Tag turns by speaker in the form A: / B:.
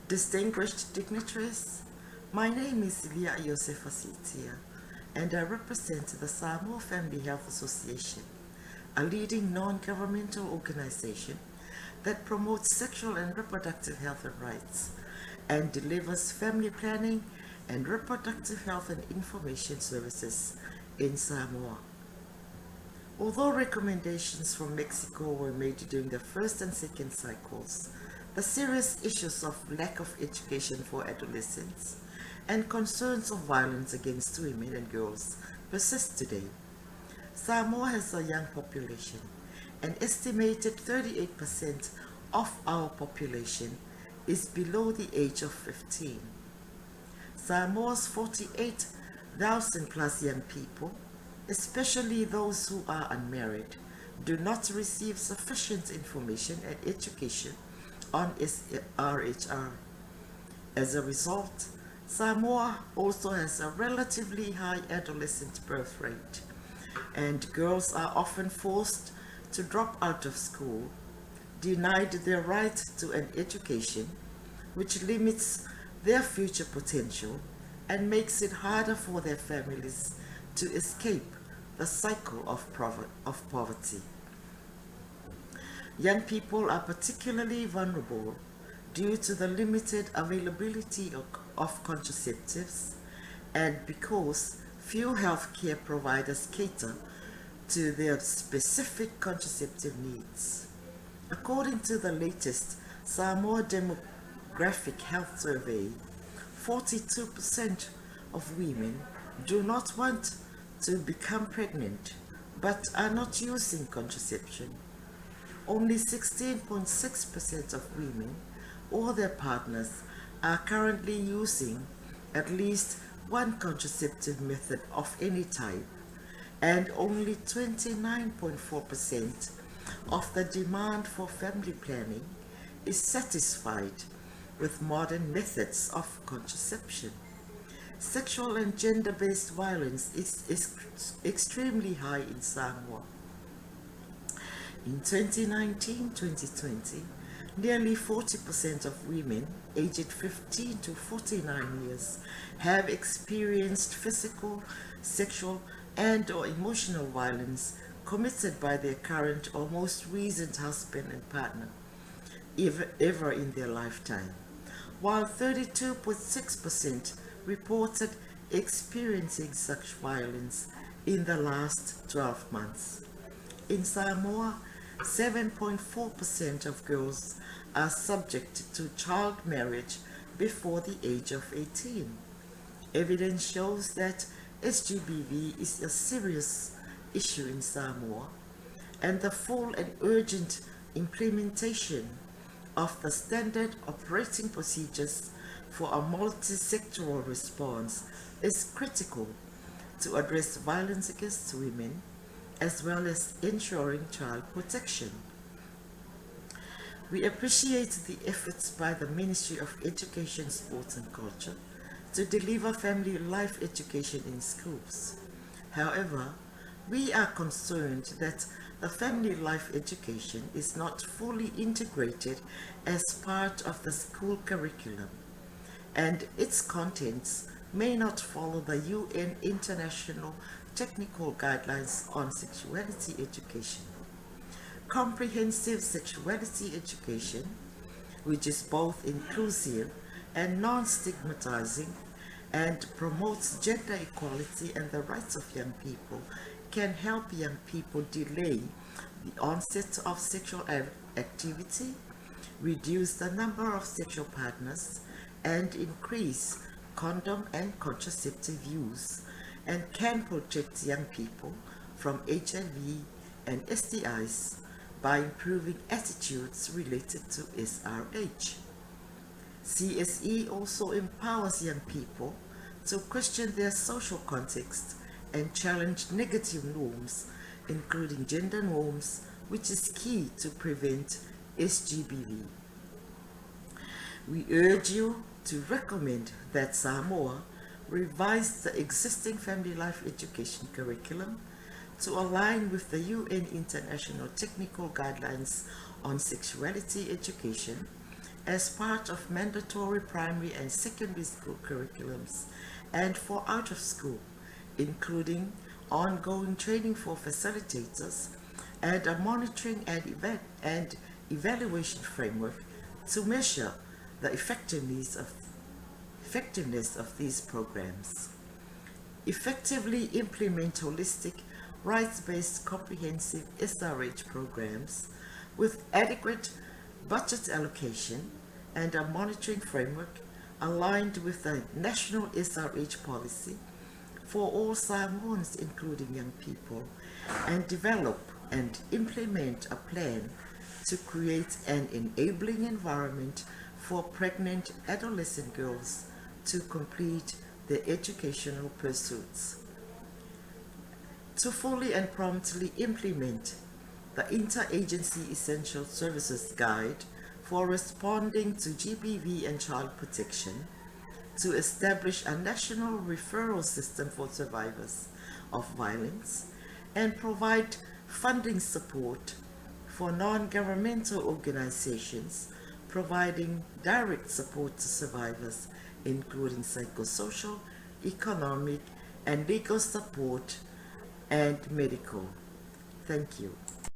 A: Distinguished dignitaries, my name is SFHA and I represent the Samoa Family Health Association, a leading non-governmental organization that promotes sexual and reproductive health and rights and delivers family planning and reproductive health and information services in Samoa. Although recommendations from Mexico were made during the first and second cycles, the serious issues of lack of education for adolescents and concerns of violence against women and girls persist today. Samoa has a young population. An estimated 38% of our population is below the age of 15. Samoa's 48,000 plus young people, especially those who are unmarried, do not receive sufficient information and education on SFHA. As a result, Samoa also has a relatively high adolescent birth rate, and girls are often forced to drop out of school, denied their right to an education, which limits their future potential and makes it harder for their families to escape the cycle of poverty. Young people are particularly vulnerable due to the limited availability of contraceptives and because few healthcare providers cater to their specific contraceptive needs. According to the latest Samoa Demographic Health Survey, 42% of women do not want to become pregnant but are not using contraception. Only 16.6% of women or their partners are currently using at least one contraceptive method of any type, and only 29.4% of the demand for family planning is satisfied with modern methods of contraception. Sexual and gender-based violence is extremely high in Samoa. In 2019-2020, nearly 40% of women aged 15 to 49 years have experienced physical, sexual, and/or emotional violence committed by their current or most recent husband and partner ever in their lifetime, while 32.6% reported experiencing such violence in the last 12 months. In Samoa, 7.4% of girls are subject to child marriage before the age of 18. Evidence shows that SGBV is a serious issue in Samoa, and the full and urgent implementation of the standard operating procedures for a multi-sectoral response is critical to address violence against women as well as ensuring child protection. We appreciate the efforts by the Ministry of Education, Sports and Culture to deliver family life education in schools. However, we are concerned that the family life education is not fully integrated as part of the school curriculum, and its contents may not follow the UN International Technical Guidelines on Sexuality Education. Comprehensive sexuality education, which is both inclusive and non-stigmatizing and promotes gender equality and the rights of young people, can help young people delay the onset of sexual activity, reduce the number of sexual partners, and increase condom and contraceptive use, and can protect young people from HIV and STIs by improving attitudes related to SRH. CSE also empowers young people to question their social context and challenge negative norms, including gender norms, which is key to prevent SGBV. We urge you to recommend that Samoa revise the existing family life education curriculum to align with the UN International Technical Guidelines on Sexuality Education as part of mandatory primary and secondary school curriculums and for out of school, including ongoing training for facilitators and a monitoring and evaluation framework to measure the effectiveness of these programs. Effectively implement holistic, rights-based comprehensive SRH programs with adequate budget allocation and a monitoring framework aligned with the national SRH policy for all Samoans, including young people, and develop and implement a plan to create an enabling environment for pregnant adolescent girls to complete their educational pursuits. To fully and promptly implement the Interagency Essential Services Guide for responding to GBV and child protection, to establish a national referral system for survivors of violence, and provide funding support for non-governmental organizations providing direct support to survivors, including psychosocial, economic, and legal support and medical. Thank you.